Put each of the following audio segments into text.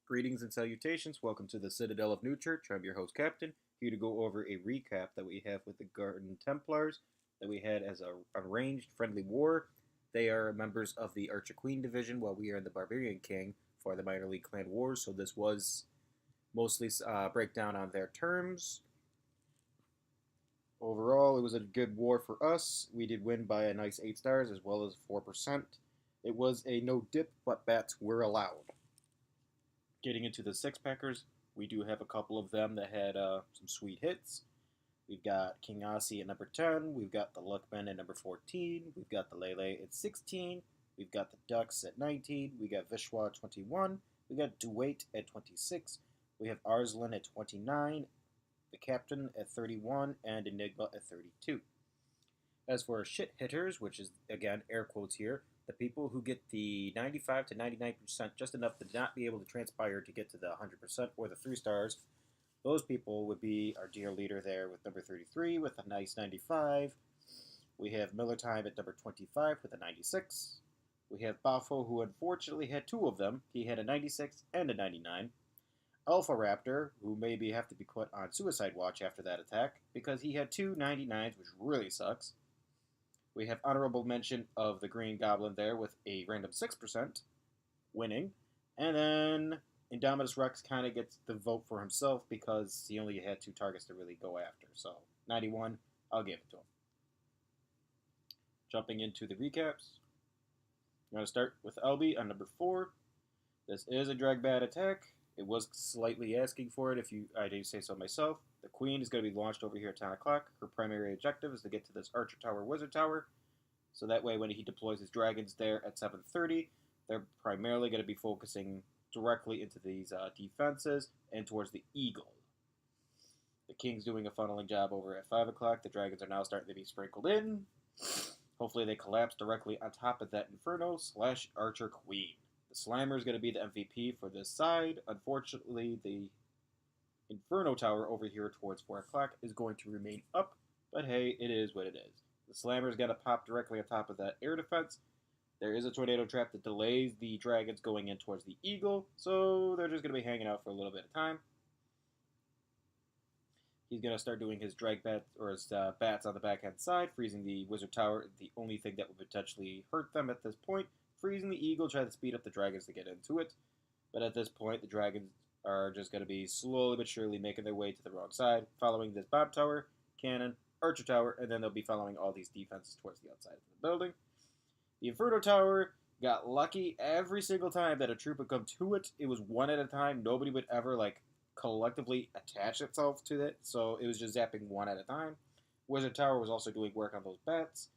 Greetings and salutations. Welcome to the Citadel of NewChurch. I'm your host, Captain, here to go over a recap that we have with the Garden Templars that we had as a arranged friendly war. They are members of the Archer Queen division, while we are in the Barbarian King for the Minor League Clan Wars. So this was mostly breakdown on their terms. Overall, it was a good war for us. We did win by a nice 8 stars as well as 4%. It was a no dip, but bats were allowed. Getting into the six-packers, we do have a couple of them that had some sweet hits. We've got King Aussie at number 10. We've got the Luckman at number 14. We've got the Lele at 16. We've got the Ducks at 19. We got Vishwa at 21. We got Duwait at 26. We have Arslan at 29. The Captain at 31. And Enigma at 32. As for our shit hitters, which is, again, air quotes here, the people who get the 95 to 99%, just enough to not be able to transpire to get to the 100% or the 3 stars, those people would be our dear leader there with number 33 with a nice 95. We have Miller Time at number 25 with a 96. We have Bafo, who unfortunately had 2 of them. He had a 96 and a 99. Alpha Raptor, who maybe have to be put on suicide watch after that attack, because he had 2 99s, which really sucks. We have honorable mention of the Green Goblin there with a random 6%, winning. And then Indominus Rex kind of gets the vote for himself because he only had 2 targets to really go after. So, 91, I'll give it to him. Jumping into the recaps. I'm going to start with Elby on number 4. This is a drag bat attack. It was slightly asking for it, I do say so myself. The Queen is going to be launched over here at 10 o'clock. Her primary objective is to get to this Archer Tower, Wizard Tower. So that way when he deploys his dragons there at 7:30, they're primarily going to be focusing directly into these defenses and towards the Eagle. The King's doing a funneling job over at 5 o'clock. The dragons are now starting to be sprinkled in. Hopefully they collapse directly on top of that Inferno / Archer Queen. The Slammer is going to be the MVP for this side. Unfortunately, the Inferno Tower over here towards 4 o'clock is going to remain up, but hey, it is what it is. The Slammer's got to pop directly on top of that air defense. There is a tornado trap that delays the dragons going in towards the Eagle, so they're just going to be hanging out for a little bit of time. He's going to start doing his drag bats, or his bats on the backhand side, freezing the Wizard Tower, the only thing that would potentially hurt them at this point. Freezing the Eagle, try to speed up the dragons to get into it. But at this point, the dragons are just going to be slowly but surely making their way to the wrong side, following this Bomb Tower, Cannon, Archer Tower, and then they'll be following all these defenses towards the outside of the building. The Inferno Tower got lucky every single time that a troop would come to it. It was one at a time. Nobody would ever, collectively attach itself to it, so it was just zapping one at a time. Wizard Tower was also doing work on those bats.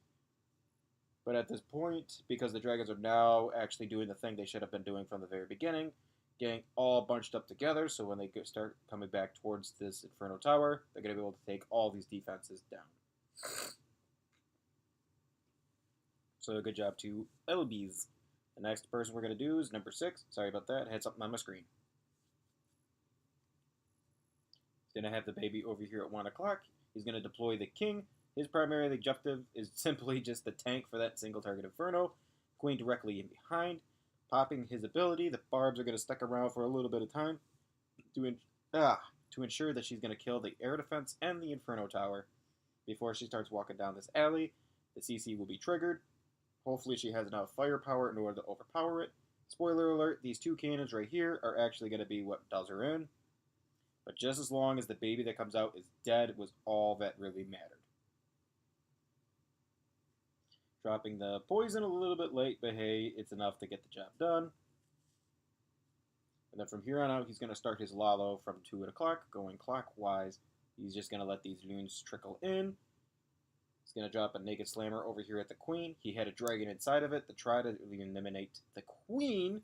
But at this point, because the dragons are now actually doing the thing they should have been doing from the very beginning, getting all bunched up together, so when they start coming back towards this Inferno Tower, they're going to be able to take all these defenses down. So good job to Elbies. The next person we're going to do is number 6. Sorry about that, I had something on my screen. He's going to have the baby over here at 1 o'clock. He's going to deploy the King. His primary objective is simply just the tank for that single target Inferno. Queen directly in behind. Popping his ability, the Barbs are going to stick around for a little bit of time to ensure that she's going to kill the air defense and the Inferno Tower before she starts walking down this alley. The CC will be triggered. Hopefully she has enough firepower in order to overpower it. Spoiler alert, these 2 cannons right here are actually going to be what does her in. But just as long as the baby that comes out is dead was all that really mattered. Dropping the poison a little bit late, but hey, it's enough to get the job done. And then from here on out, he's going to start his Lalo from 2 o'clock, going clockwise. He's just going to let these loons trickle in. He's going to drop a Naked Slammer over here at the Queen. He had a dragon inside of it to try to eliminate the Queen,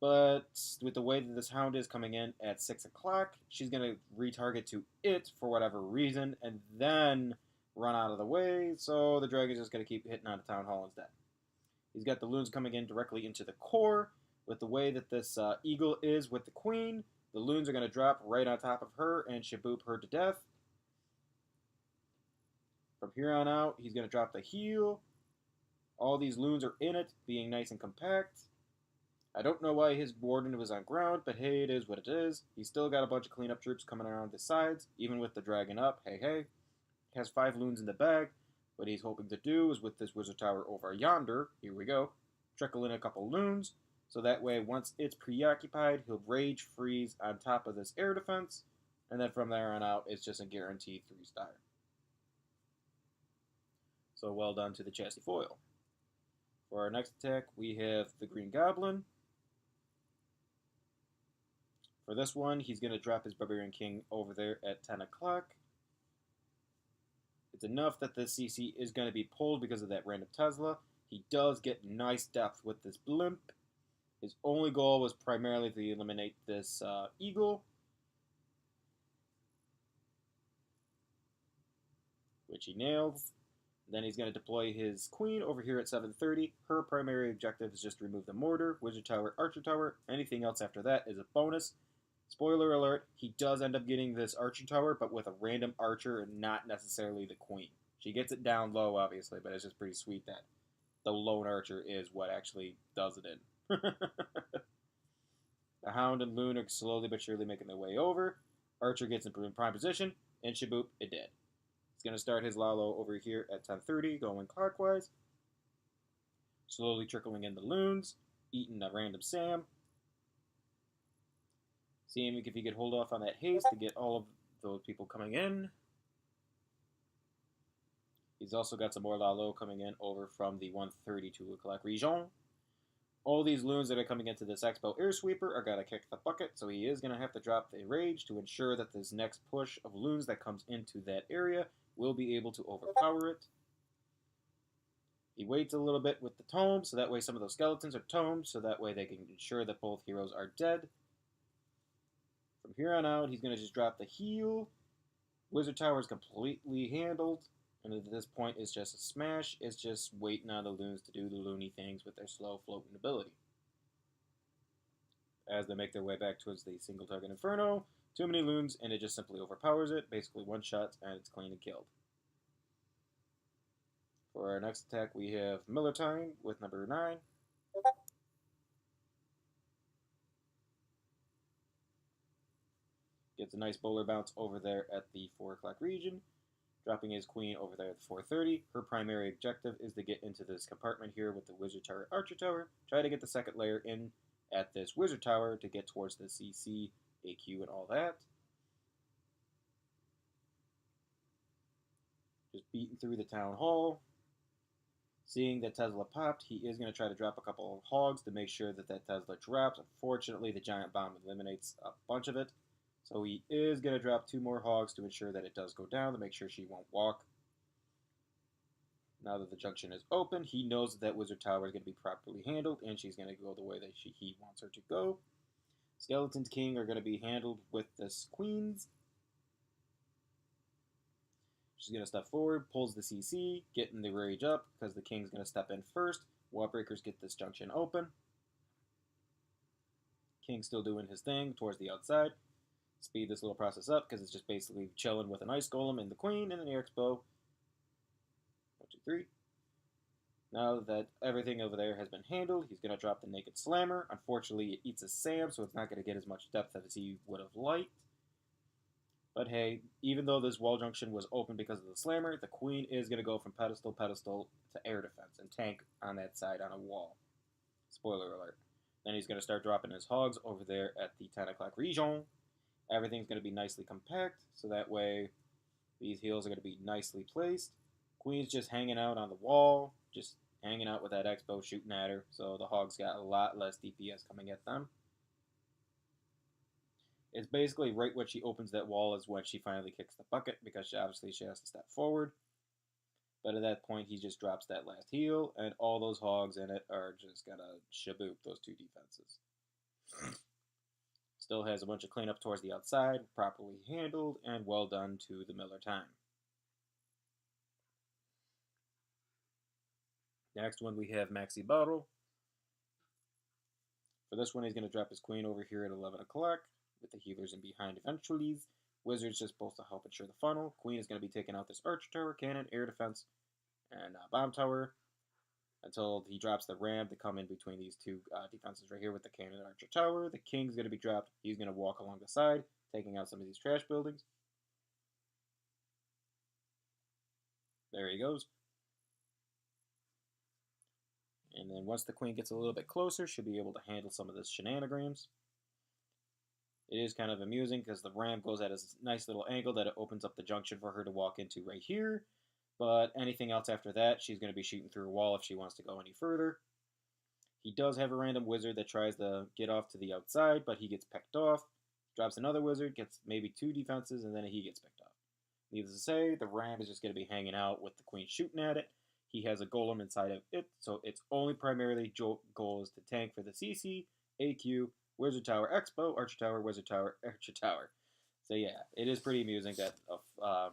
but with the way that this Hound is coming in at 6 o'clock, she's going to retarget to it for whatever reason, and then run out of the way, so the dragon's just going to keep hitting on the Town Hall instead. He's got the loons coming in directly into the core. With the way that this Eagle is with the Queen, the loons are going to drop right on top of her and shaboop her to death. From here on out, he's going to drop the heel. All these loons are in it, being nice and compact. I don't know why his warden was on ground, but hey, it is what it is. He's still got a bunch of cleanup troops coming around the sides, even with the dragon up. Hey, hey. He has 5 loons in the bag. What he's hoping to do is with this wizard tower over yonder, here we go, trickle in a couple loons, so that way once it's preoccupied, he'll rage freeze on top of this air defense, and then from there on out, it's just a guaranteed 3-star. So well done to the chassis foil. For our next attack, we have the Green Goblin. For this one, he's going to drop his Barbarian King over there at 10 o'clock. It's enough that the CC is going to be pulled because of that random Tesla. He does get nice depth with this blimp. His only goal was primarily to eliminate this eagle, which he nails. Then he's going to deploy his queen over here at 7:30. Her primary objective is just to remove the mortar, wizard tower, archer tower. Anything else after that is a bonus. Spoiler alert, he does end up getting this archer tower, but with a random archer and not necessarily the queen. She gets it down low, obviously, but it's just pretty sweet that the lone archer is what actually does it in. The hound and loon are slowly but surely making their way over. Archer gets in prime position, and shaboop, it did. He's going to start his Lalo over here at 10:30, going clockwise. Slowly trickling in the loons, eating a random Sam. Seeing if he could hold off on that haste to get all of those people coming in. He's also got some more Lalo coming in over from the 1:32 o'clock region. All these loons that are coming into this Expo Air Sweeper are going to kick the bucket, so he is going to have to drop the rage to ensure that this next push of loons that comes into that area will be able to overpower it. He waits a little bit with the tome, so that way some of those skeletons are tomed, so that way they can ensure that both heroes are dead. From here on out, he's going to just drop the heal. Wizard Tower is completely handled, and at this point, it's just a smash. It's just waiting on the loons to do the loony things with their slow floating ability. As they make their way back towards the single target Inferno, too many loons, and it just simply overpowers it. Basically, one shot, and it's clean and killed. For our next attack, we have Miller Time with number 9. Gets a nice bowler bounce over there at the 4 o'clock region, dropping his queen over there at the 4:30. Her primary objective is to get into this compartment here with the wizard tower, archer tower, try to get the second layer in at this wizard tower to get towards the CC, AQ, and all that. Just beating through the town hall. Seeing that Tesla popped, he is going to try to drop a couple of hogs to make sure that that Tesla drops. Unfortunately, the giant bomb eliminates a bunch of it. So he is going to drop 2 more hogs to ensure that it does go down, to make sure she won't walk. Now that the junction is open, he knows that that wizard tower is going to be properly handled, and she's going to go the way that he wants her to go. Skeleton's King are going to be handled with this queens. She's going to step forward, pulls the CC, getting the rage up, because the King's going to step in first. Wallbreakers get this junction open. King's still doing his thing towards the outside. Speed this little process up, because it's just basically chilling with an ice golem and the queen and an air expo. 1, 2, 3. Now that everything over there has been handled, he's going to drop the naked slammer. Unfortunately, it eats a Sam, so it's not going to get as much depth as he would have liked. But hey, even though this wall junction was open because of the slammer, the queen is going to go from pedestal to air defense and tank on that side on a wall. Spoiler alert. Then he's going to start dropping his hogs over there at the 10 o'clock region. Everything's going to be nicely compact, so that way these heals are going to be nicely placed. Queen's just hanging out on the wall, just hanging out with that expo shooting at her, so the hogs got a lot less DPS coming at them. It's basically right when she opens that wall is when she finally kicks the bucket, because obviously she has to step forward. But at that point, he just drops that last heal, and all those hogs in it are just going to shaboop those 2 defenses. Still has a bunch of cleanup towards the outside, properly handled, and well done to the Miller Time. Next one, we have Maxi Bottle. For this one, he's going to drop his queen over here at 11 o'clock. With the healers in behind eventually. Wizard's just supposed to help ensure the funnel. Queen is going to be taking out this archer tower, cannon, air defense, and bomb tower. until he drops the ram to come in between these two defenses right here with the cannon and archer tower. The king's going to be dropped. He's going to walk along the side, taking out some of these trash buildings. There he goes. And then once the queen gets a little bit closer, she'll be able to handle some of this shenanigans. It is kind of amusing because the ram goes at a nice little angle that it opens up the junction for her to walk into right here. But anything else after that, she's going to be shooting through a wall if she wants to go any further. He does have a random wizard that tries to get off to the outside, but he gets picked off. Drops another wizard, gets maybe 2 defenses, and then he gets picked off. Needless to say, the ram is just going to be hanging out with the queen shooting at it. He has a golem inside of it, so its only primarily goal is to tank for the CC, AQ, Wizard Tower, Expo, Archer Tower, Wizard Tower, Archer Tower. So yeah, it is pretty amusing that a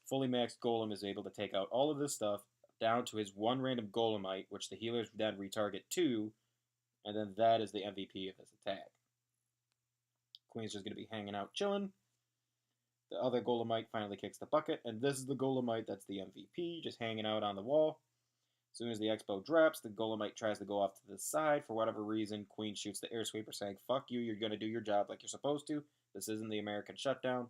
fully maxed golem is able to take out all of this stuff down to his one random golemite, which the healers then retarget 2, and then that is the MVP of his attack. Queen's just going to be hanging out chilling. The other golemite finally kicks the bucket, and this is the golemite that's the MVP, just hanging out on the wall. As soon as the expo drops, the golemite tries to go off to the side. For whatever reason, Queen shoots the air sweeper saying, fuck you, you're going to do your job like you're supposed to. This isn't the American shutdown.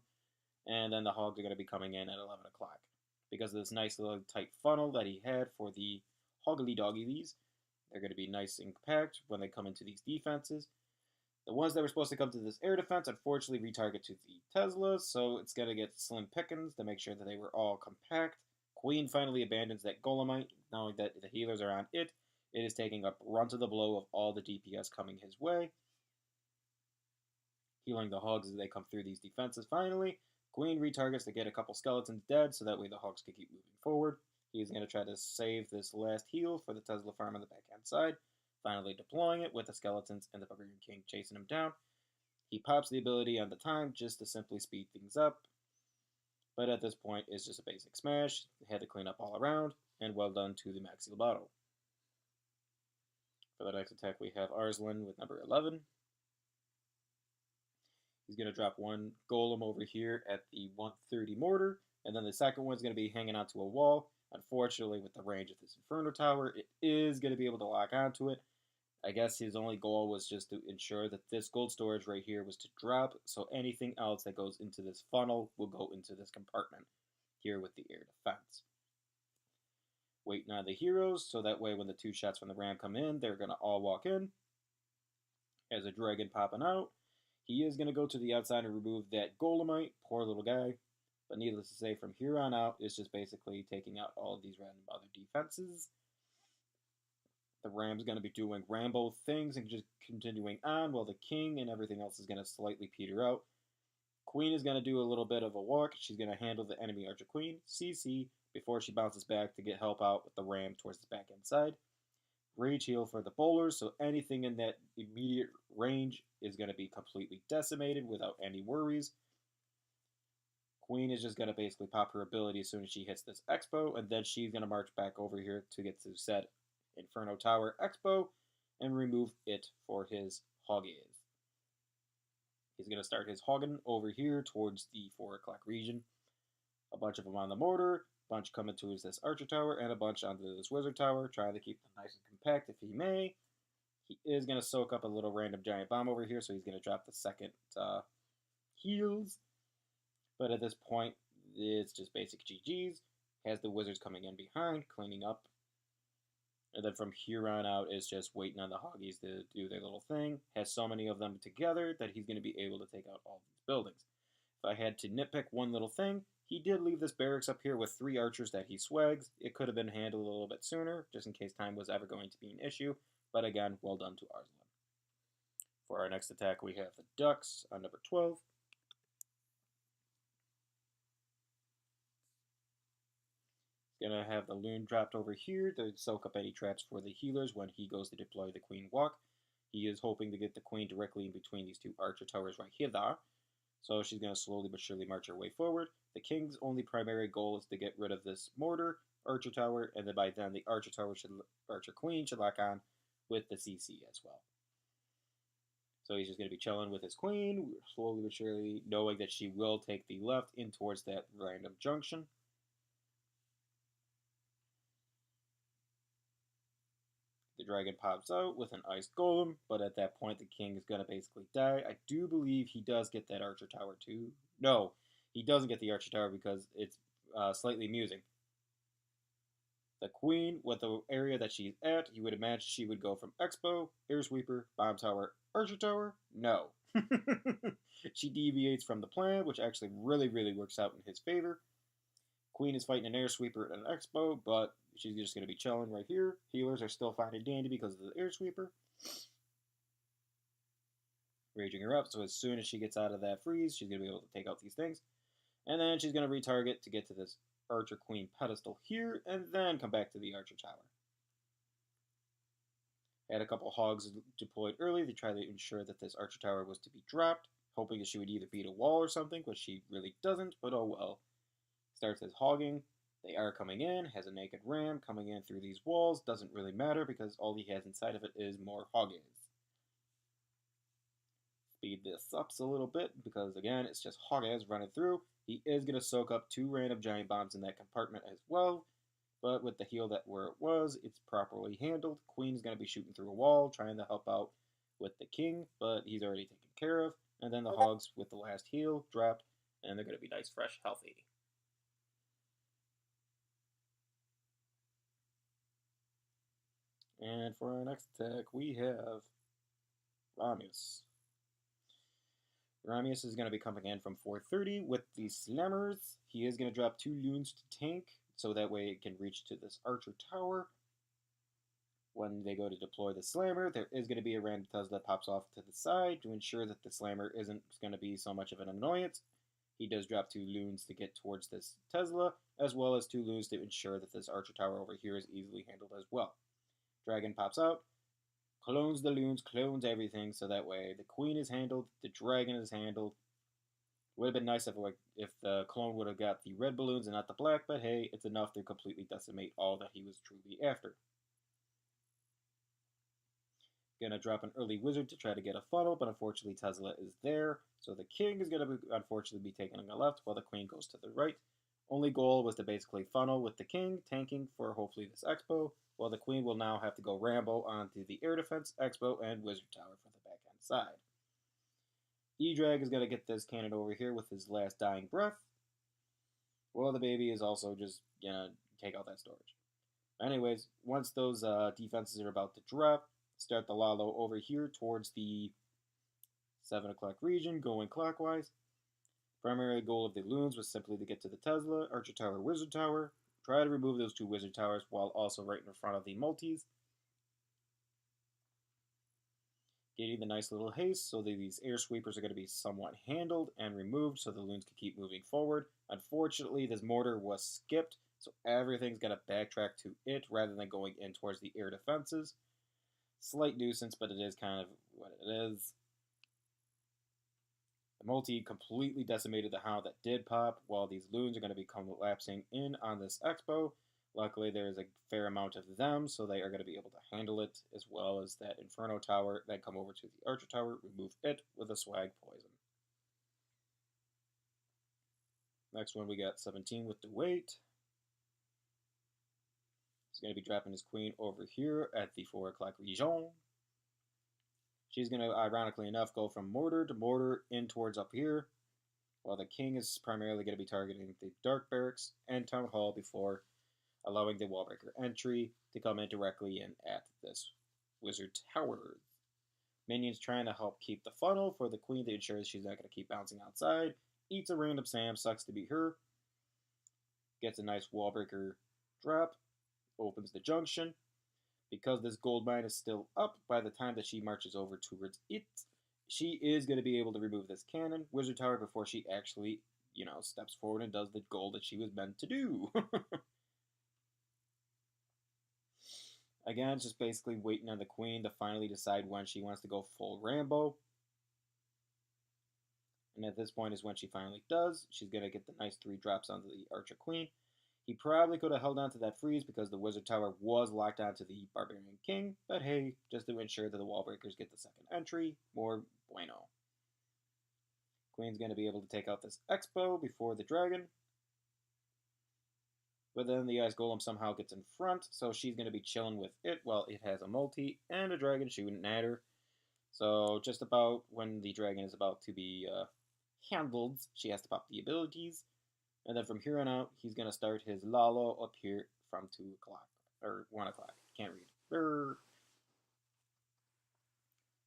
And then the hogs are going to be coming in at 11 o'clock. Because of this nice little tight funnel that he had for the hoggly doggies, they're going to be nice and compact when they come into these defenses. The ones that were supposed to come to this air defense unfortunately retarget to the Teslas, so it's going to get slim pickings to make sure that they were all compact. Queen finally abandons that golemite, knowing that the healers are on it. It is taking up brunt of the blow of all the DPS coming his way. Healing the hogs as they come through these defenses finally. Queen retargets to get a couple skeletons dead, so that way the hogs can keep moving forward. He's going to try to save this last heal for the Tesla farm on the backhand side. Finally deploying it with the skeletons and the Barbarian King chasing him down. He pops the ability on the time just to simply speed things up. But at this point, it's just a basic smash. Had to clean up all around, and well done to the Maxi Lobato. For the next attack, we have Arslan with number 11. He's going to drop one golem over here at the 130 mortar, and then the second one's going to be hanging onto a wall. Unfortunately, with the range of this Inferno Tower, it is going to be able to lock onto it. I guess his only goal was just to ensure that this gold storage right here was to drop, so anything else that goes into this funnel will go into this compartment here with the air defense. Waiting on the heroes, so that way when the 2 shots from the ram come in, they're going to all walk in. As a dragon popping out, he is going to go to the outside and remove that golemite. Poor little guy. But needless to say, from here on out, it's just basically taking out all of these random other defenses. The Ram's going to be doing Rambo things and just continuing on, while the King and everything else is going to slightly peter out. Queen is going to do a little bit of a walk. She's going to handle the enemy Archer Queen, CC, before she bounces back to get help out with the Ram towards the back end side. Rage heal for the bowlers, so anything in that immediate range is going to be completely decimated without any worries. Queen is just going to basically pop her ability as soon as she hits this Expo, and then she's going to march back over here to get to said Inferno Tower Expo and remove it for his hoggies. He's going to start his hogging over here towards the 4 o'clock region. A bunch of them on the mortar, a bunch coming towards this Archer Tower, and a bunch onto this Wizard Tower, trying to keep them nice and compact if he may. He is going to soak up a little random giant bomb over here, so he's going to drop the second heals. But at this point, it's just basic GG's. Has the wizards coming in behind, cleaning up. And then from here on out, it's just waiting on the hoggies to do their little thing. Has so many of them together that he's going to be able to take out all these buildings. If I had to nitpick one little thing, he did leave this barracks up here with 3 archers that he swags. It could have been handled a little bit sooner, just in case time was ever going to be an issue. But again, well done to Arslan. For our next attack, we have the Ducks on number 12. Gonna have the loon dropped over here to soak up any traps for the healers when he goes to deploy the queen walk. He is hoping to get the queen directly in between these 2 archer towers right here. So she's gonna slowly but surely march her way forward. The king's only primary goal is to get rid of this mortar archer tower, and then by then the archer queen should lock on with the CC as well. So he's just gonna be chilling with his queen, slowly but surely, knowing that she will take the left in towards that random junction. dragon pops out with an ice golem, but at that point the king is going to basically die. I do believe he does get that archer tower too. No, he doesn't get the archer tower because it's slightly amusing. The queen, with the area that she's at, you would imagine she would go from Expo, Air Sweeper, Bomb Tower, Archer Tower. No. She deviates from the plan, which actually really works out in his favor. Queen is fighting an Air Sweeper and an Expo, but she's just going to be chilling right here. Healers are still fine and dandy because of the Air Sweeper. Raging her up, so as soon as she gets out of that freeze, she's going to be able to take out these things. And then she's going to retarget to get to this Archer Queen pedestal here, and then come back to the Archer Tower. Had a couple hogs deployed early to try to ensure that this Archer Tower was to be dropped, hoping that she would either beat a wall or something, which she really doesn't, but oh well. Starts as hogging. They are coming in, has a naked ram coming in through these walls, doesn't really matter because all he has inside of it is more hoggies. Speed this up a little bit because again, it's just hoggies running through. He is going to soak up 2 random giant bombs in that compartment as well, but with the heal that where it was, it's properly handled. Queen's going to be shooting through a wall, trying to help out with the king, but he's already taken care of. And then the hogs with the last heal dropped, and they're going to be nice, fresh, healthy. And for our next attack, we have Ramius. Ramius is going to be coming in from 430 with the Slammers. He is going to drop 2 loons to tank, so that way it can reach to this Archer Tower. When they go to deploy the Slammer, there is going to be a random Tesla that pops off to the side to ensure that the Slammer isn't going to be so much of an annoyance. He does drop 2 loons to get towards this Tesla, as well as 2 loons to ensure that this Archer Tower over here is easily handled as well. Dragon pops out, clones the loons, clones everything, so that way the queen is handled, the dragon is handled. Would have been nice if the clone would have got the red balloons and not the black, but hey, it's enough to completely decimate all that he was truly after. Gonna drop an early wizard to try to get a funnel, but unfortunately Tesla is there, so the king is gonna unfortunately be taken on the left while the queen goes to the right. Only goal was to basically funnel with the king, tanking for hopefully this Expo, while the queen will now have to go Rambo onto the air defense, Expo, and wizard tower for the back end side. E-Drag is going to get this cannon over here with his last dying breath, while the baby is also just going to take out that storage. Anyways, once those defenses are about to drop, start the Lalo over here towards the 7 o'clock region, going clockwise. Primary goal of the loons was simply to get to the Tesla, Archer Tower, Wizard Tower. Try to remove those 2 Wizard Towers while also right in front of the multis. Getting the nice little haste so that these air sweepers are going to be somewhat handled and removed so the loons can keep moving forward. Unfortunately, this mortar was skipped, so everything's going to backtrack to it rather than going in towards the air defenses. Slight nuisance, but it is kind of what it is. The multi completely decimated the hound that did pop, while these loons are going to be collapsing in on this Expo. Luckily, there is a fair amount of them, so they are going to be able to handle it, as well as that Inferno Tower, then come over to the Archer Tower, remove it with a swag poison. Next one, we got 17 with the weight. He's going to be dropping his queen over here at the 4 o'clock region. She's going to, ironically enough, go from mortar to mortar in towards up here, while the king is primarily going to be targeting the Dark Barracks and Town Hall before allowing the Wallbreaker entry to come in directly in at this Wizard Tower. Minions trying to help keep the funnel for the queen to ensure she's not going to keep bouncing outside. Eats a random Sam, sucks to be her. Gets a nice Wallbreaker drop. Opens the junction. Because this gold mine is still up, by the time that she marches over towards it, she is going to be able to remove this cannon, Wizard Tower, before she actually, steps forward and does the goal that she was meant to do. Again, it's just basically waiting on the queen to finally decide when she wants to go full Rambo. And at this point is when she finally does. She's going to get the nice 3 drops onto the Archer Queen. He probably could have held on to that freeze because the Wizard Tower was locked onto the Barbarian King, but hey, just to ensure that the wall breakers get the second entry, more bueno. Queen's going to be able to take out this Expo before the dragon. But then the Ice Golem somehow gets in front, so she's going to be chilling with it while it has a multi and a dragon shooting at her. So just about when the dragon is about to be handled, she has to pop the abilities. And then from here on out, he's going to start his Lalo up here from 2 o'clock, or 1 o'clock. Can't read. Brr.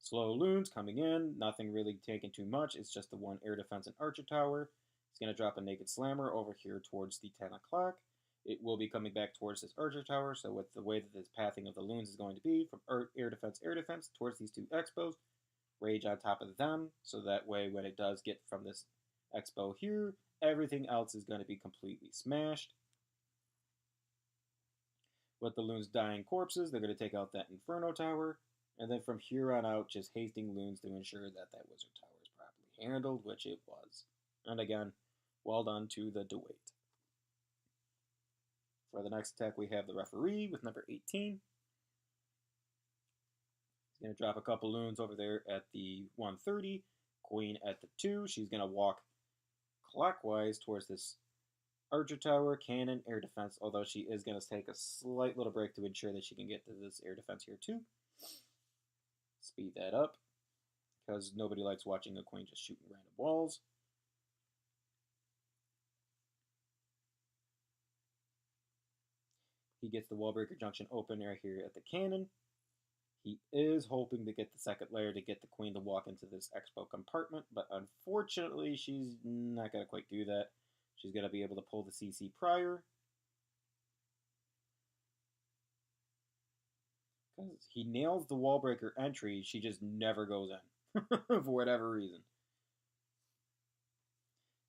Slow loons coming in, nothing really taking too much. It's just the 1 air defense and archer tower. He's going to drop a naked slammer over here towards the 10 o'clock. It will be coming back towards this archer tower, so with the way that this pathing of the loons is going to be, from air defense, towards these 2 expos, rage on top of them, so that way when it does get from this expo here, everything else is going to be completely smashed. With the loons dying corpses, they're going to take out that Inferno tower, and then from here on out, just hasting loons to ensure that that wizard tower is properly handled, which it was. And again, well done to the DeWitt. For the next attack, we have the referee with number 18. He's going to drop a couple loons over there at the 130. Queen at the 2. She's going to walk clockwise towards this archer tower, cannon, air defense, although she is going to take a slight little break to ensure that she can get to this air defense here too. Speed that up, because nobody likes watching a queen just shooting random walls. He gets the wall breaker junction open right here at the cannon. He is hoping to get the second layer to get the queen to walk into this expo compartment, but unfortunately she's not going to quite do that. She's going to be able to pull the CC prior. Because he nails the wall breaker entry, she just never goes in, for whatever reason.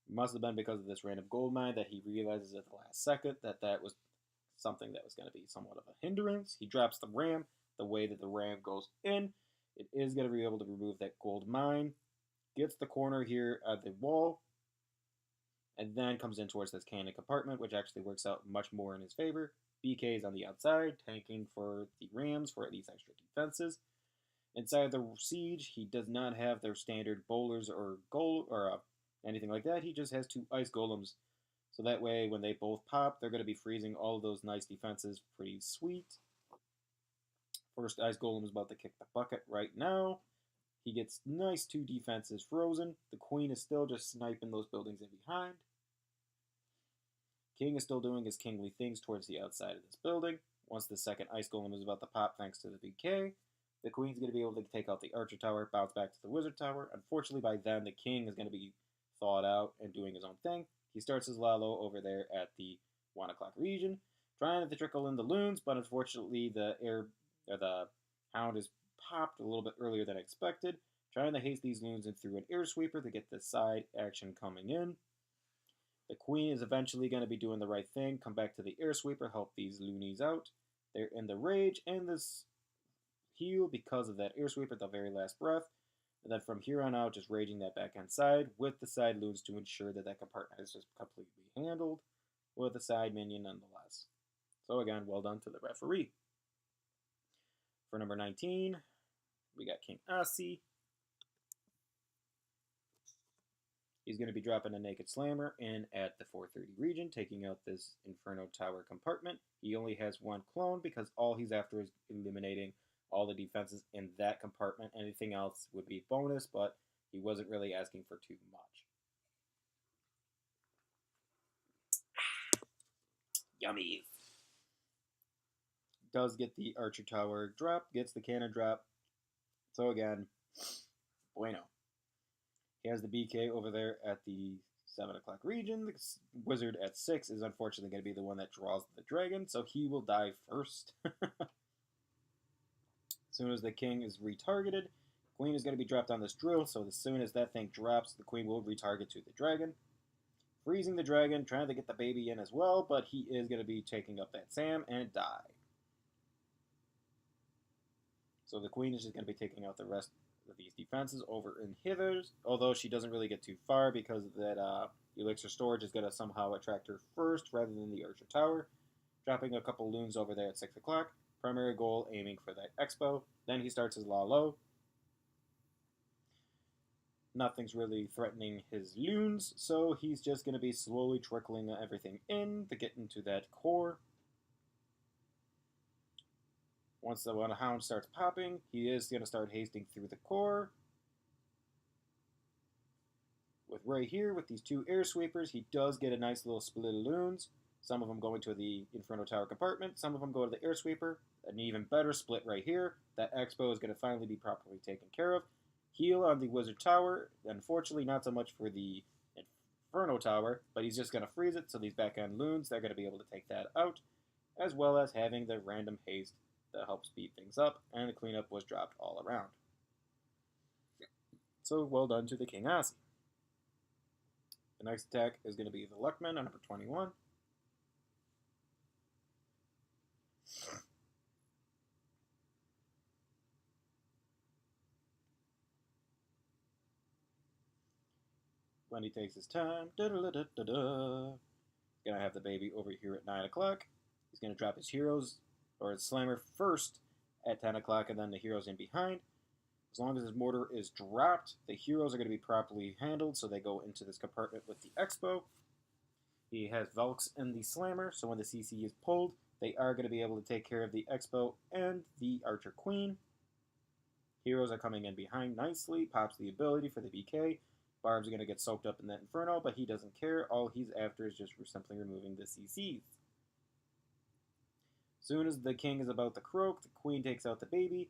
It must have been because of this random gold mine that he realizes at the last second that that was something that was going to be somewhat of a hindrance. He drops the ram. The way that the ram goes in, it is going to be able to remove that gold mine. Gets the corner here at the wall, and then comes in towards this cannon compartment, which actually works out much more in his favor. BK is on the outside, tanking for the rams for these extra defenses. Inside the siege, he does not have their standard bowlers or anything like that. He just has 2 ice golems. So that way, when they both pop, they're going to be freezing all of those nice defenses. Pretty sweet. First ice golem is about to kick the bucket right now. He gets nice 2 defenses frozen. The queen is still just sniping those buildings in behind. King is still doing his kingly things towards the outside of this building. Once the second ice golem is about to pop thanks to the BK, the queen's going to be able to take out the archer tower, bounce back to the wizard tower. Unfortunately, by then, the king is going to be thawed out and doing his own thing. He starts his Lalo over there at the 1 o'clock region, trying to trickle in the loons, but unfortunately the hound is popped a little bit earlier than expected, trying to haste these loons in through an air sweeper to get the side action coming in. The queen is eventually going to be doing the right thing, come back to the air sweeper, help these loonies out. They're in the rage and this heal because of that air sweeper at the very last breath. And then from here on out, just raging that backhand side with the side loons to ensure that that compartment is just completely handled with a side minion nonetheless. So again, well done to the referee. For number 19, we got King Asi. He's going to be dropping a Naked Slammer in at the 430 region, taking out this Inferno Tower compartment. He only has 1 clone because all he's after is eliminating all the defenses in that compartment. Anything else would be bonus, but he wasn't really asking for too much. Yummy. Does get the Archer Tower drop, gets the cannon drop. So again, bueno. He has the BK over there at the 7 o'clock region. The wizard at 6 is unfortunately going to be the one that draws the dragon, so he will die first. As soon as the king is retargeted, queen is going to be dropped on this drill, so as soon as that thing drops, the queen will retarget to the dragon. Freezing the dragon, trying to get the baby in as well, but he is going to be taking up that Sam and die. So the queen is just going to be taking out the rest of these defenses over in Hithers, although she doesn't really get too far because that elixir storage is going to somehow attract her first rather than the Archer Tower. Dropping a couple loons over there at 6 o'clock. Primary goal, aiming for that expo. Then he starts his La Lo. Nothing's really threatening his loons, so he's just going to be slowly trickling everything in to get into that core. Once the hound starts popping, he is going to start hasting through the core. With right here, with these two air sweepers, he does get a nice little split of loons. Some of them go into the Inferno Tower compartment, some of them go to the air sweeper. An even better split right here. That Expo is going to finally be properly taken care of. Heal on the Wizard Tower. Unfortunately, not so much for the Inferno Tower, but he's just going to freeze it, so these back-end loons, they're going to be able to take that out, as well as having the random haste that helps speed things up, and the cleanup was dropped all around. So, well done to the King Aussie. The next attack is going to be the Luckman on number 21. When he takes his time, gonna have the baby over here at 9 o'clock. He's gonna drop his heroes or his slammer first at 10 o'clock, and then the heroes in behind. As long as his mortar is dropped, the heroes are going to be properly handled, so they go into this compartment with the Expo. He has Velks in the slammer, so when the CC is pulled, they are going to be able to take care of the Expo and the Archer Queen. Heroes are coming in behind nicely, pops the ability for the BK. Barb's going to get soaked up in that Inferno, but he doesn't care. All he's after is just simply removing the CCs. Soon as the king is about to croak, the queen takes out the baby.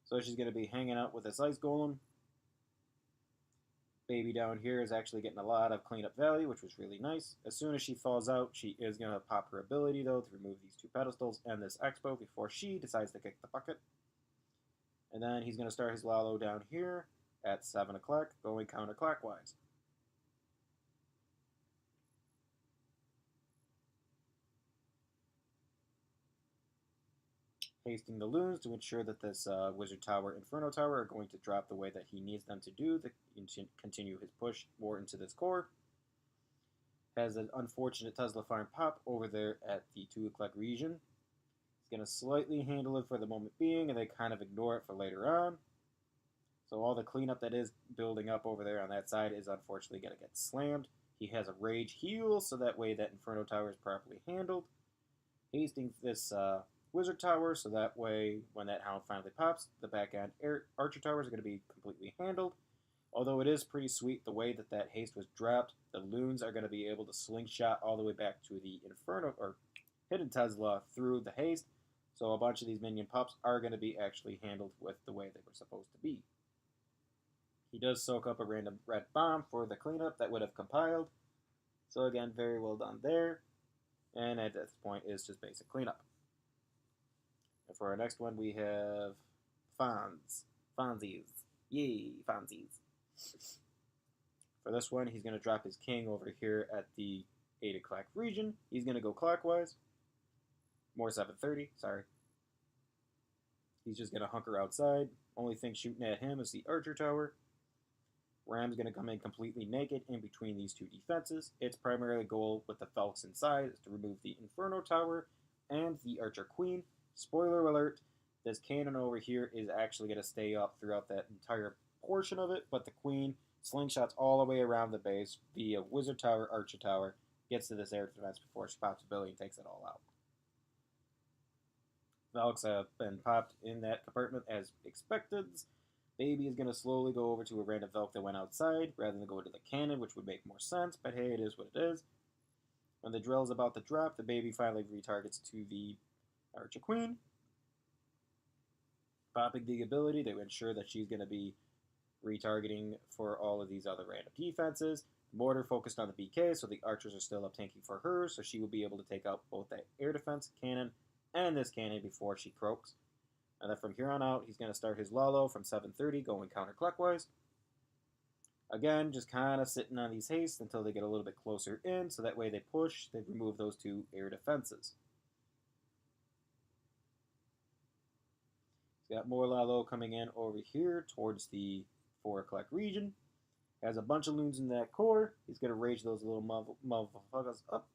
So she's going to be hanging out with this ice golem. Baby down here is actually getting a lot of cleanup value, which was really nice. As soon as she falls out, she is going to pop her ability, though, to remove these two pedestals and this Expo before she decides to kick the bucket. And then he's going to start his Lalo down here at 7 o'clock, going counterclockwise. Hasting the loons to ensure that this Wizard Tower, Inferno Tower are going to drop the way that he needs them to do to continue his push more into this core. Has an unfortunate Tesla farm pop over there at the 2 o'clock region. He's going to slightly handle it for the moment being, and they kind of ignore it for later on. So all the cleanup that is building up over there on that side is unfortunately going to get slammed. He has a Rage Heal, so that way that Inferno Tower is properly handled. Hasting this Wizard Tower, so that way when that Hound finally pops, the back end Archer Towers are going to be completely handled. Although it is pretty sweet the way that that haste was dropped, the loons are going to be able to slingshot all the way back to the Inferno, or Hidden Tesla through the haste, so a bunch of these minion pops are going to be actually handled with the way they were supposed to be. He does soak up a random red bomb for the cleanup that would have compiled, so again, very well done there, and at this point is just basic cleanup. And for our next one, we have Fonzies. Yay, Fonzies. For this one, he's going to drop his king over here at the 8 o'clock region. He's going to go clockwise. More 7:30, sorry. He's just going to hunker outside. Only thing shooting at him is the Archer Tower. Ram's going to come in completely naked in between these two defenses. Its primary goal with the Velks inside is to remove the Inferno Tower and the Archer Queen. Spoiler alert, this cannon over here is actually going to stay up throughout that entire portion of it, but the Queen slingshots all the way around the base via Wizard Tower, Archer Tower, gets to this air defense before she pops ability and takes it all out. Velks have been popped in that compartment as expected. Baby is going to slowly go over to a random Velk that went outside rather than go to the cannon, which would make more sense, but hey, it is what it is. When the drill is about to drop, the baby finally retargets to the Archer Queen, popping the ability to ensure that she's going to be retargeting for all of these other random defenses. Mortar focused on the BK, so the archers are still up tanking for her, so she will be able to take out both that air defense cannon and this cannon before she croaks. And then from here on out, he's going to start his Lalo from 7:30, going counterclockwise. Again, just kind of sitting on these hastes until they get a little bit closer in, so that way they push, they remove those two air defenses. He's got more Lalo coming in over here towards the 4 o'clock region. Has a bunch of loons in that core. He's going to rage those little motherfuckers up.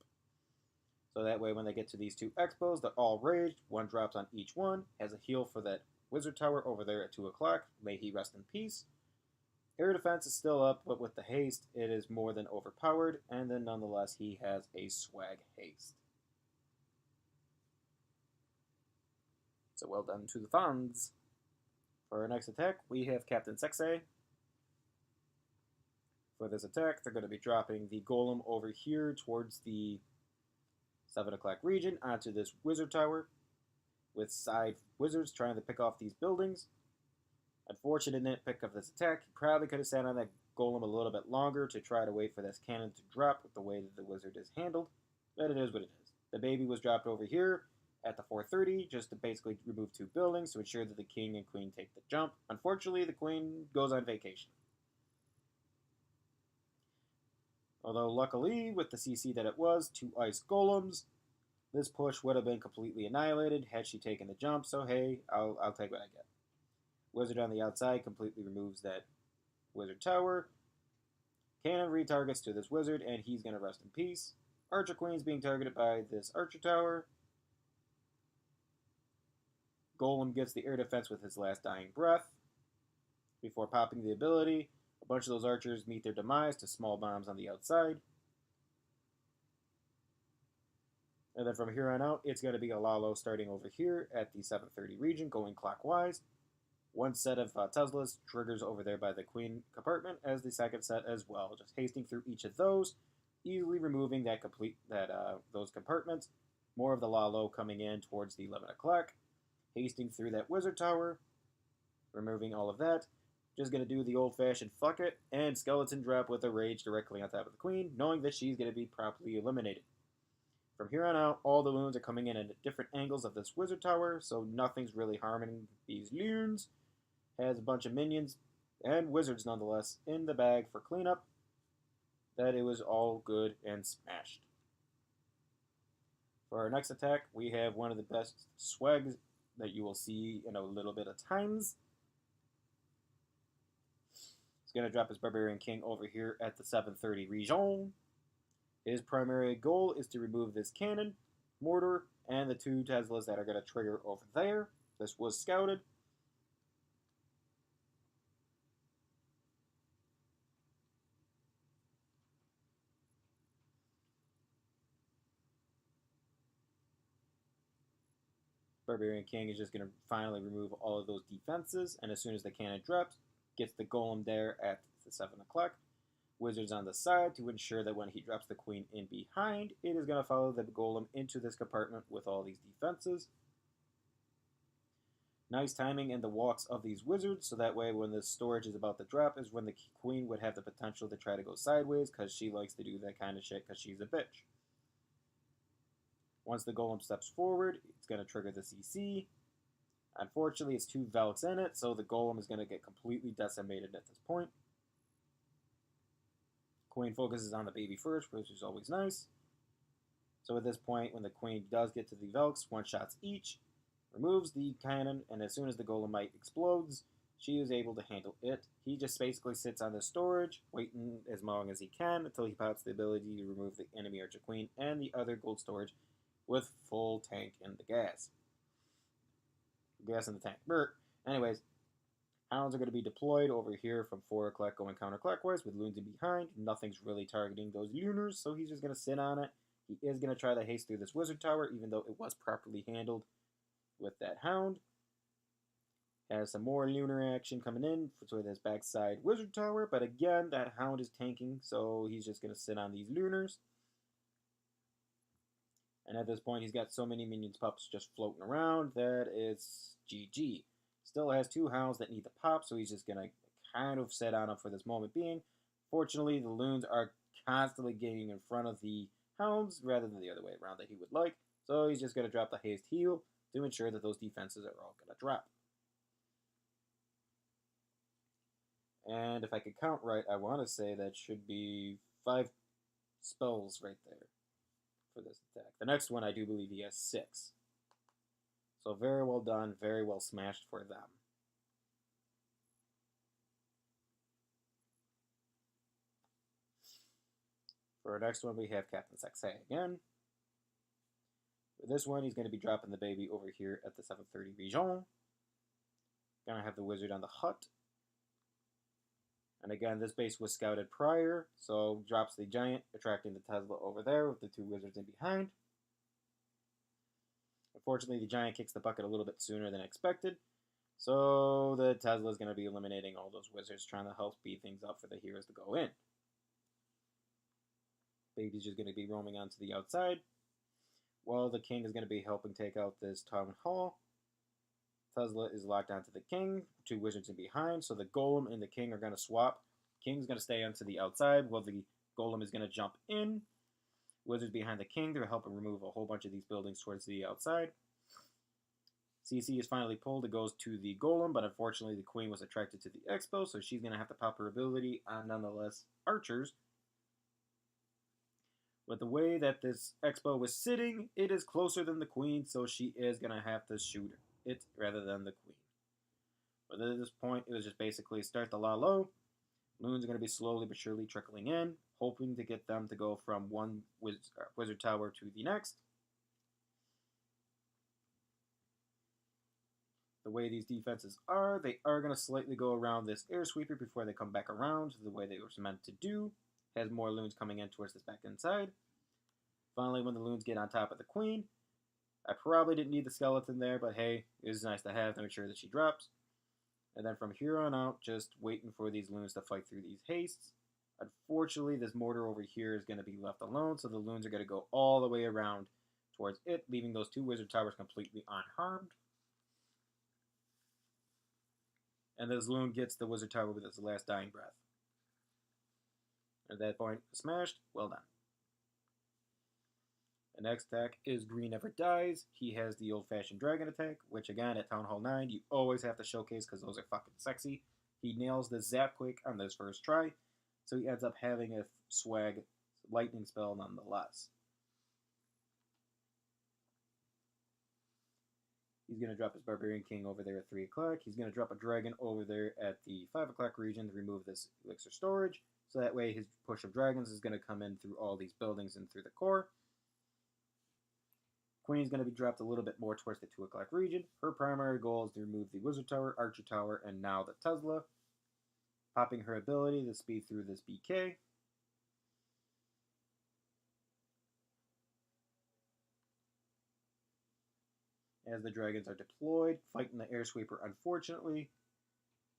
So that way when they get to these two Expos, they're all raged. One drops on each one. Has a heal for that Wizard Tower over there at 2 o'clock. May he rest in peace. Air defense is still up, but with the haste, it is more than overpowered, and then nonetheless, he has a swag haste. So well done to the fans. For our next attack, we have Captain Sexay. For this attack, they're going to be dropping the golem over here towards the 7 o'clock region onto this wizard tower, with side wizards trying to pick off these buildings. Unfortunate nitpick of this attack, he probably could have sat on that golem a little bit longer to try to wait for this cannon to drop with the way that the wizard is handled, but it is what it is. The baby was dropped over here at the 4:30 just to basically remove 2 buildings to ensure that the king and queen take the jump. Unfortunately, the queen goes on vacation. Although luckily, with the CC that it was, 2 ice golems, this push would have been completely annihilated had she taken the jump, so hey, I'll take what I get. Wizard on the outside completely removes that wizard tower. Cannon retargets to this wizard, and he's going to rest in peace. Archer Queen's being targeted by this archer tower. Golem gets the air defense with his last dying breath. Before popping the ability, a bunch of those archers meet their demise to small bombs on the outside. And then from here on out, it's going to be a Lalo starting over here at the 7:30 region, going clockwise. One set of Teslas triggers over there by the queen compartment as the second set as well. Just hasting through each of those, easily removing those compartments. More of the Lalo coming in towards the 11 o'clock. Hasting through that wizard tower, removing all of that. Just going to do the old-fashioned fuck it, and skeleton drop with a rage directly on top of the queen, knowing that she's going to be properly eliminated. From here on out, all the loons are coming in at different angles of this wizard tower, so nothing's really harming these loons. Has a bunch of minions, and wizards nonetheless, in the bag for cleanup. That it was all good and smashed. For our next attack, we have one of the best swags that you will see in a little bit of times. He's going to drop his Barbarian King over here at the 7:30 region. His primary goal is to remove this cannon, mortar, and the 2 Teslas that are going to trigger over there. This was scouted. Barbarian King is just going to finally remove all of those defenses, and as soon as the cannon drops, gets the golem there at the 7 o'clock. Wizards on the side to ensure that when he drops the queen in behind, it is going to follow the golem into this compartment with all these defenses. Nice timing in the walks of these wizards, so that way when the storage is about to drop is when the queen would have the potential to try to go sideways, because she likes to do that kind of shit because she's a bitch. Once the golem steps forward, it's going to trigger the CC. Unfortunately, it's 2 Velks in it, so the golem is going to get completely decimated at this point. Queen focuses on the baby first, which is always nice. So at this point, when the queen does get to the Velks, 1 shots each, removes the cannon, and as soon as the golemite explodes, she is able to handle it. He just basically sits on the storage, waiting as long as he can until he pops the ability to remove the enemy Archer Queen and the other gold storage with full tank in the gas. Gas in the tank. Bert. Anyways, hounds are going to be deployed over here from 4 o'clock going counterclockwise with loons in behind. Nothing's really targeting those lunars, so he's just going to sit on it. He is going to try to haste through this wizard tower, even though it was properly handled with that hound. Has some more lunar action coming in for this backside wizard tower, but again, that hound is tanking, so he's just going to sit on these lunars. And at this point, he's got so many minions pups just floating around that it's GG. Still has 2 hounds that need the pop, so he's just going to kind of sit on them for this moment being. Fortunately, the loons are constantly getting in front of the hounds rather than the other way around that he would like. So he's just going to drop the haste heal to ensure that those defenses are all going to drop. And if I could count right, I want to say that should be 5 spells right there for this attack. The next one, I do believe he has 6. So very well done, very well smashed for them. For our next one, we have Captain Sexay again. For this one, he's going to be dropping the baby over here at the 7:30 region. Gonna have the wizard on the hut. And again, this base was scouted prior, so drops the giant, attracting the Tesla over there with the two wizards in behind. Unfortunately, the giant kicks the bucket a little bit sooner than expected, so the Tesla is going to be eliminating all those wizards, trying to help speed things up for the heroes to go in. Baby's just going to be roaming onto the outside, while the king is going to be helping take out this town hall. Tesla is locked onto the king, two wizards in behind, so the golem and the king are going to swap. King's going to stay onto the outside, while the golem is going to jump in. Wizards behind the king to help him remove a whole bunch of these buildings towards the outside. CC is finally pulled. It goes to the golem, but unfortunately the queen was attracted to the expo, so she's going to have to pop her ability on nonetheless archers. But the way that this expo was sitting, it is closer than the queen, so she is going to have to shoot it rather than the queen. But at this point, it was just basically start the la low. Loons are going to be slowly but surely trickling in, hoping to get them to go from one wizard tower to the next. The way these defenses are, they are going to slightly go around this air sweeper before they come back around to the way they were meant to do. Has more loons coming in towards this back end side. Finally, when the loons get on top of the queen, I probably didn't need the skeleton there, but hey, it was nice to have to make sure that she drops. And then from here on out, just waiting for these loons to fight through these hastes. Unfortunately, this mortar over here is going to be left alone, so the loons are going to go all the way around towards it, leaving those two wizard towers completely unharmed. And this loon gets the wizard tower with its last dying breath. At that point, smashed, well done. The next attack is Green Never Dies. He has the old-fashioned dragon attack, which again, at Town Hall 9, you always have to showcase because those are fucking sexy. He nails the Zap Quick on this first try, so he ends up having a swag lightning spell nonetheless. He's going to drop his Barbarian King over there at 3 o'clock. He's going to drop a Dragon over there at the 5 o'clock region to remove this Elixir storage, so that way his push of dragons is going to come in through all these buildings and through the core. Queen's going to be dropped a little bit more towards the 2 o'clock region. Her primary goal is to remove the Wizard Tower, Archer Tower, and now the Tesla. Popping her ability to speed through this BK. As the dragons are deployed, fighting the air sweeper, unfortunately.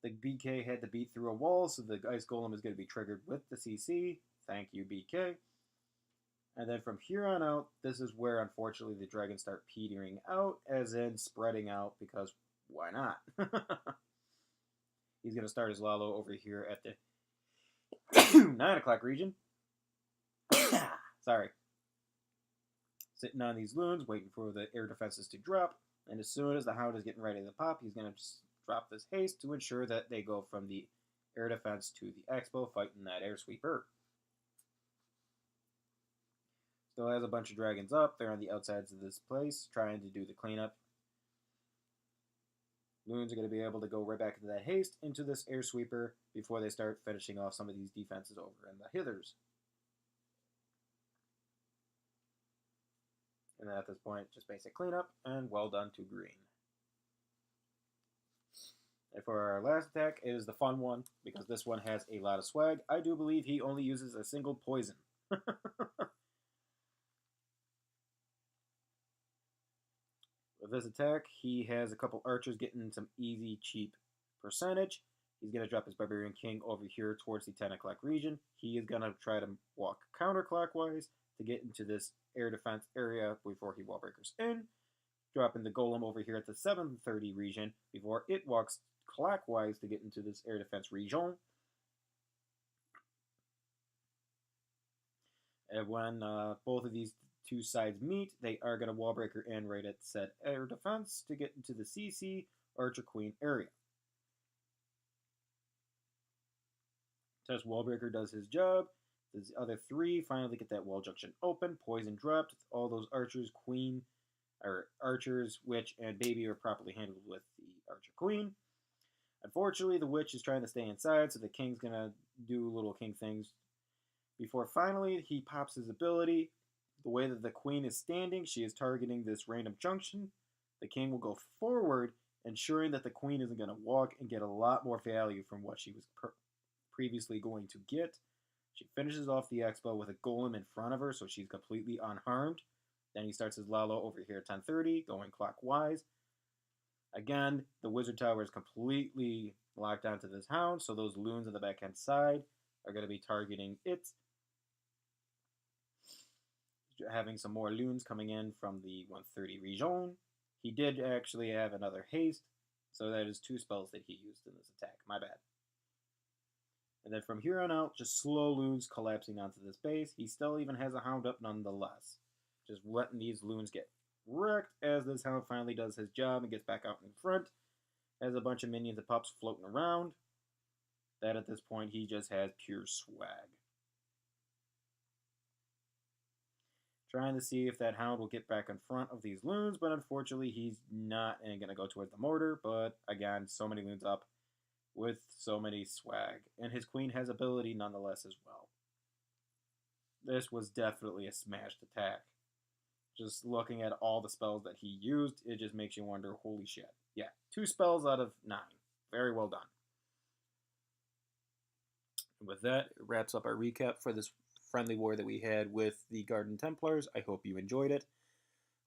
The BK had to beat through a wall, so the Ice Golem is going to be triggered with the CC. Thank you, BK. And then from here on out, this is where, unfortunately, the dragons start petering out, as in spreading out, because why not? He's going to start his Lalo over here at the 9 o'clock region. Sorry. Sitting on these loons, waiting for the air defenses to drop. And as soon as the Hound is getting ready to pop, he's going to just drop this haste to ensure that they go from the air defense to the expo, fighting that air sweeper. Still has a bunch of dragons up. They're on the outsides of this place, trying to do the cleanup. Loons are going to be able to go right back into that haste, into this air sweeper, before they start finishing off some of these defenses over in the hithers. And then at this point, just basic cleanup, and well done to green. And for our last attack, it is the fun one, because this one has a lot of swag. I do believe he only uses a single poison. With this attack, he has a couple archers getting some easy, cheap percentage. He's going to drop his Barbarian King over here towards the 10 o'clock region. He is going to try to walk counterclockwise to get into this air defense area before he wall breakers in. Dropping the Golem over here at the 7:30 region before it walks clockwise to get into this air defense region. And when both of these two sides meet, they are going to wall breaker in right at said air defense to get into the CC Archer Queen area. Test wall breaker does his job. The other three finally get that wall junction open. Poison dropped. All those archers, queen, or archers, witch, and baby are properly handled with the Archer Queen. Unfortunately, the witch is trying to stay inside, so the king's going to do little king things. Before finally he pops his ability, the way that the queen is standing, she is targeting this random junction. The king will go forward, ensuring that the queen isn't going to walk and get a lot more value from what she was previously going to get. She finishes off the Expo with a golem in front of her, so she's completely unharmed. Then he starts his Lalo over here at 10:30, going clockwise. Again, the Wizard Tower is completely locked onto this Hound, so those loons on the backhand side are going to be targeting it. Having some more loons coming in from the 130 region. He did actually have another haste, so that is 2 spells that he used in this attack. My bad. And then from here on out, just slow loons collapsing onto this base. He still even has a Hound up nonetheless. Just letting these loons get wrecked as this Hound finally does his job and gets back out in front. Has a bunch of minions and pups floating around. That at this point, he just has pure swag. Trying to see if that Hound will get back in front of these loons, but unfortunately he's not going to go towards the mortar. But again, so many loons up with so many swag. And his queen has ability nonetheless as well. This was definitely a smashed attack. Just looking at all the spells that he used, it just makes you wonder, holy shit. Yeah, 2 spells out of 9. Very well done. And with that, it wraps up our recap for this friendly war that we had with the Garden Templars. I hope you enjoyed it.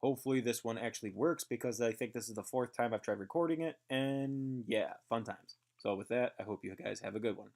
Hopefully this one actually works, because I think this is the 4th time I've tried recording it, and yeah, fun times. So with that, I hope you guys have a good one.